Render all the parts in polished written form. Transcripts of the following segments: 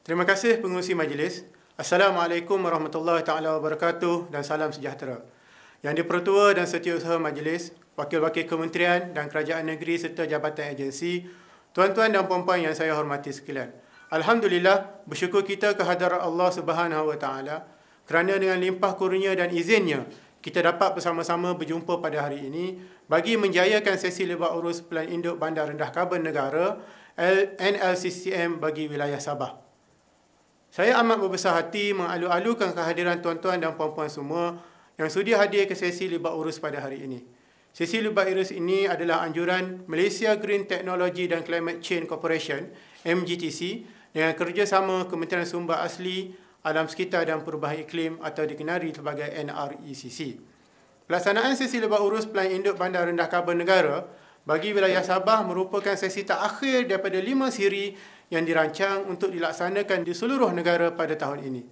Terima kasih pengerusi majlis. Assalamualaikum warahmatullahi taala wabarakatuh dan salam sejahtera. Yang di-Pertua dan Setiausaha Majlis, Wakil-Wakil Kementerian dan Kerajaan Negeri serta Jabatan Agensi, tuan-tuan dan puan-puan yang saya hormati sekalian. Alhamdulillah, bersyukur kita kehadirat Allah Subhanahu Wa Taala kerana dengan limpah kurnia dan izinnya kita dapat bersama-sama berjumpa pada hari ini bagi menjayakan sesi lebak urus Pelan Induk Bandar Rendah Karbon Negara NLCCM bagi wilayah Sabah. Saya amat berbesar hati mengalu-alukan kehadiran tuan-tuan dan puan-puan semua yang sudi hadir ke sesi lebak urus pada hari ini. Sesi lebak urus ini adalah anjuran Malaysia Green Technology dan Climate Change Corporation, MGTC, dengan kerjasama Kementerian Sumber Asli, Alam Sekitar dan Perubahan Iklim atau dikenali sebagai NRECC. Pelaksanaan sesi lebak urus Pelan Induk Bandar Rendah Karbon Negara bagi wilayah Sabah merupakan sesi terakhir daripada 5 siri yang dirancang untuk dilaksanakan di seluruh negara pada tahun ini.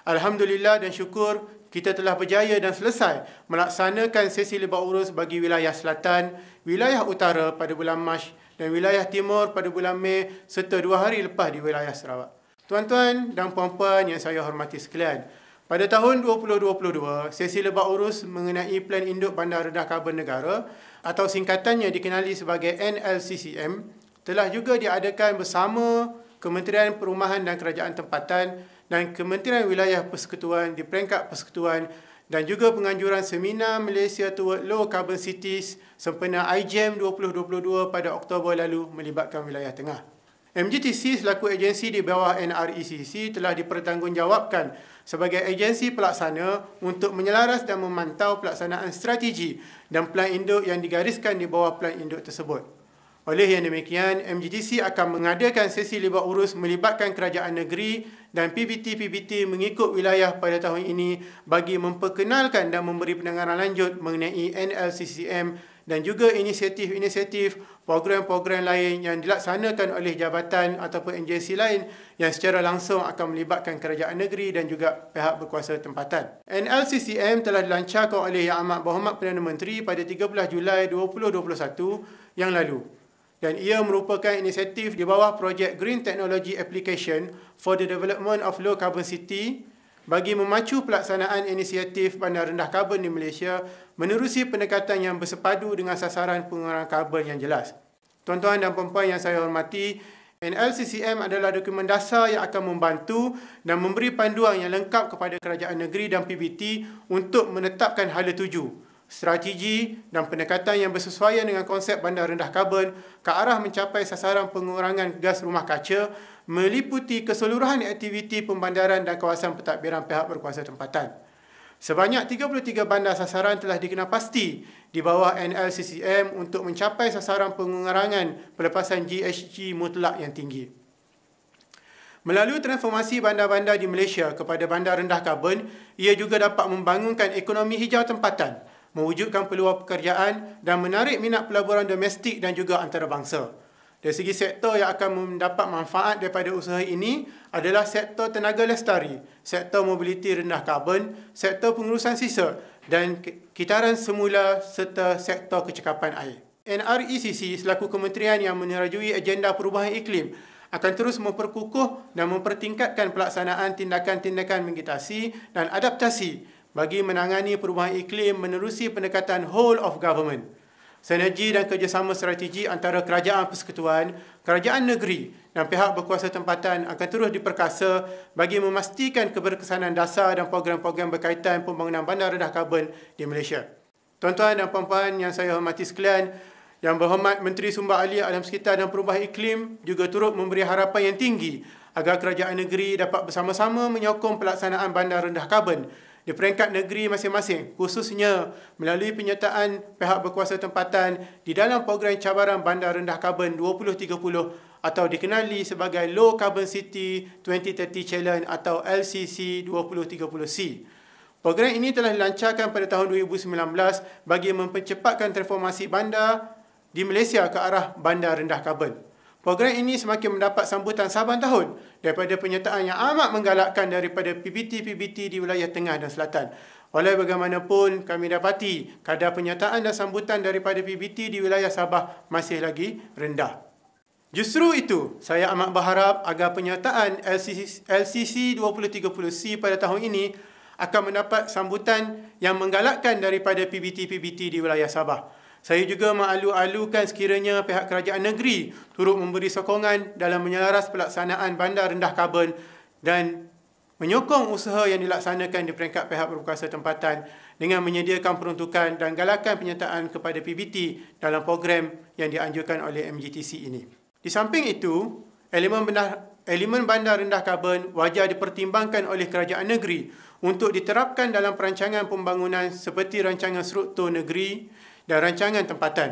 Alhamdulillah dan syukur kita telah berjaya dan selesai melaksanakan sesi lebak urus bagi wilayah Selatan, wilayah Utara pada bulan Mac dan wilayah Timur pada bulan Mei serta 2 hari lepas di wilayah Sarawak. Tuan-tuan dan puan-puan yang saya hormati sekalian, pada tahun 2022, sesi lebak urus mengenai Pelan Induk Bandar Rendah Karbon Negara atau singkatannya dikenali sebagai NLCCM telah juga diadakan bersama Kementerian Perumahan dan Kerajaan Tempatan dan Kementerian Wilayah Persekutuan di peringkat Persekutuan dan juga penganjuran Seminar Malaysia Toward Low Carbon Cities sempena iGEM 2022 pada Oktober lalu melibatkan wilayah tengah. MGTC selaku agensi di bawah NRECC telah dipertanggungjawabkan sebagai agensi pelaksana untuk menyelaras dan memantau pelaksanaan strategi dan pelan induk yang digariskan di bawah pelan induk tersebut. Oleh yang demikian, MGTC akan mengadakan sesi lebak urus melibatkan kerajaan negeri dan PBT-PBT mengikut wilayah pada tahun ini bagi memperkenalkan dan memberi pendengaran lanjut mengenai NLCCM dan juga inisiatif-inisiatif, program-program lain yang dilaksanakan oleh jabatan ataupun agensi lain yang secara langsung akan melibatkan kerajaan negeri dan juga pihak berkuasa tempatan. NLCCM telah dilancarkan oleh Yang Amat Berhormat Perdana Menteri pada 13 Julai 2021 yang lalu. Dan ia merupakan inisiatif di bawah projek Green Technology Application for the Development of Low Carbon City bagi memacu pelaksanaan inisiatif bandar rendah karbon di Malaysia menerusi pendekatan yang bersepadu dengan sasaran pengurangan karbon yang jelas. Tuan-tuan dan puan-puan yang saya hormati, NLCCM adalah dokumen dasar yang akan membantu dan memberi panduan yang lengkap kepada kerajaan negeri dan PBT untuk menetapkan hala tuju, strategi dan pendekatan yang bersesuaian dengan konsep bandar rendah karbon ke arah mencapai sasaran pengurangan gas rumah kaca meliputi keseluruhan aktiviti pembandaran dan kawasan pentadbiran pihak berkuasa tempatan. Sebanyak 33 bandar sasaran telah dikenal pasti di bawah NLCCM untuk mencapai sasaran pengurangan pelepasan GHG mutlak yang tinggi. Melalui transformasi bandar-bandar di Malaysia kepada bandar rendah karbon, ia juga dapat membangunkan ekonomi hijau tempatan, mewujudkan peluang pekerjaan dan menarik minat pelaburan domestik dan juga antarabangsa. Dari segi sektor yang akan mendapat manfaat daripada usaha ini adalah sektor tenaga lestari, sektor mobiliti rendah karbon, sektor pengurusan sisa dan kitaran semula serta sektor kecekapan air. NRECC selaku kementerian yang menyerajui agenda perubahan iklim akan terus memperkukuh dan mempertingkatkan pelaksanaan tindakan-tindakan mitigasi dan adaptasi bagi menangani perubahan iklim menerusi pendekatan whole of government. Sinergi dan kerjasama strategi antara kerajaan persekutuan, kerajaan negeri dan pihak berkuasa tempatan akan terus diperkasa bagi memastikan keberkesanan dasar dan program-program berkaitan pembangunan bandar rendah karbon di Malaysia. Tuan-tuan dan puan-puan yang saya hormati sekalian, Yang Berhormat Menteri Sumber Alia, Alam Sekitar dan Perubahan Iklim juga turut memberi harapan yang tinggi agar kerajaan negeri dapat bersama-sama menyokong pelaksanaan bandar rendah karbon di peringkat negeri masing-masing, khususnya melalui penyertaan pihak berkuasa tempatan di dalam program cabaran bandar rendah karbon 2030 atau dikenali sebagai Low Carbon City 2030 Challenge atau LCC 2030C. Program ini telah dilancarkan pada tahun 2019 bagi mempercepatkan transformasi bandar di Malaysia ke arah bandar rendah karbon. Program ini semakin mendapat sambutan saban tahun daripada penyertaan yang amat menggalakkan daripada PBT-PBT di wilayah tengah dan selatan. Walau bagaimanapun, kami dapati kadar penyertaan dan sambutan daripada PBT di wilayah Sabah masih lagi rendah. Justru itu, saya amat berharap agar penyataan LCC 2030C pada tahun ini akan mendapat sambutan yang menggalakkan daripada PBT-PBT di wilayah Sabah. Saya juga mengalu-alukan sekiranya pihak kerajaan negeri turut memberi sokongan dalam menyelaras pelaksanaan bandar rendah karbon dan menyokong usaha yang dilaksanakan di peringkat pihak berkuasa tempatan dengan menyediakan peruntukan dan galakan penyataan kepada PBT dalam program yang dianjurkan oleh MGTC ini. Di samping itu, elemen bandar rendah karbon wajar dipertimbangkan oleh kerajaan negeri untuk diterapkan dalam perancangan pembangunan seperti rancangan struktur negeri dan rancangan tempatan.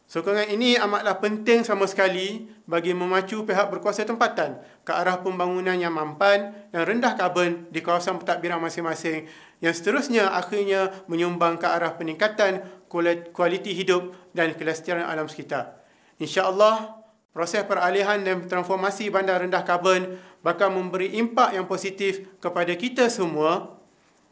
Sokongan ini amatlah penting sama sekali bagi memacu pihak berkuasa tempatan ke arah pembangunan yang mampan dan rendah karbon di kawasan pentadbiran masing-masing yang seterusnya akhirnya menyumbang ke arah peningkatan kualiti hidup dan kelestarian alam sekitar. InsyaAllah, proses peralihan dan transformasi bandar rendah karbon bakal memberi impak yang positif kepada kita semua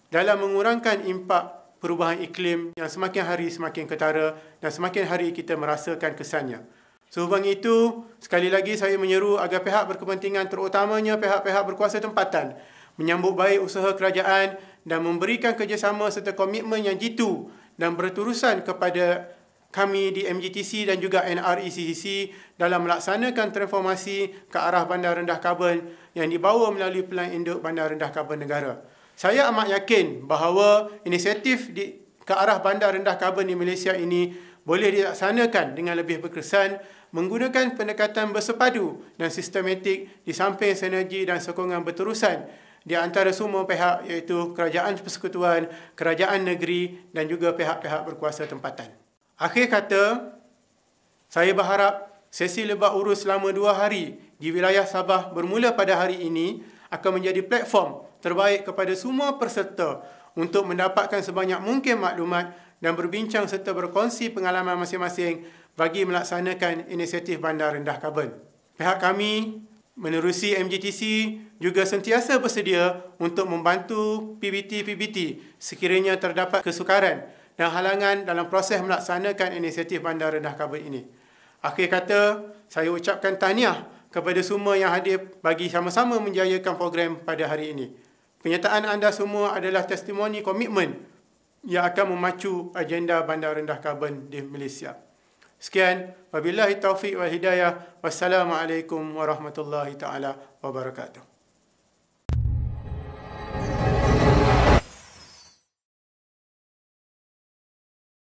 dalam mengurangkan impak perubahan iklim yang semakin hari semakin ketara dan semakin hari kita merasakan kesannya. Sehubung itu, sekali lagi saya menyeru agar pihak berkepentingan terutamanya pihak-pihak berkuasa tempatan menyambut baik usaha kerajaan dan memberikan kerjasama serta komitmen yang jitu dan berterusan kepada kami di MGTC dan juga NRECCC dalam melaksanakan transformasi ke arah bandar rendah karbon yang dibawa melalui Pelan Induk Bandar Rendah Karbon Negara. Saya amat yakin bahawa inisiatif ke arah bandar rendah karbon di Malaysia ini boleh dilaksanakan dengan lebih berkesan menggunakan pendekatan bersepadu dan sistematik di samping sinergi dan sokongan berterusan di antara semua pihak iaitu kerajaan persekutuan, kerajaan negeri dan juga pihak-pihak berkuasa tempatan. Akhir kata, saya berharap sesi lebak urus selama 2 hari di wilayah Sabah bermula pada hari ini akan menjadi platform terbaik kepada semua peserta untuk mendapatkan sebanyak mungkin maklumat dan berbincang serta berkongsi pengalaman masing-masing bagi melaksanakan inisiatif bandar rendah karbon. Pihak kami menerusi MGTC juga sentiasa bersedia untuk membantu PBT-PBT sekiranya terdapat kesukaran dan halangan dalam proses melaksanakan inisiatif bandar rendah karbon ini. Akhir kata, saya ucapkan tahniah kepada semua yang hadir bagi sama-sama menjayakan program pada hari ini. Penyataan anda semua adalah testimoni komitmen yang akan memacu agenda bandar rendah karbon di Malaysia. Sekian, wabillahi taufiq wal hidayah. Wassalamualaikum warahmatullahi taala wabarakatuh.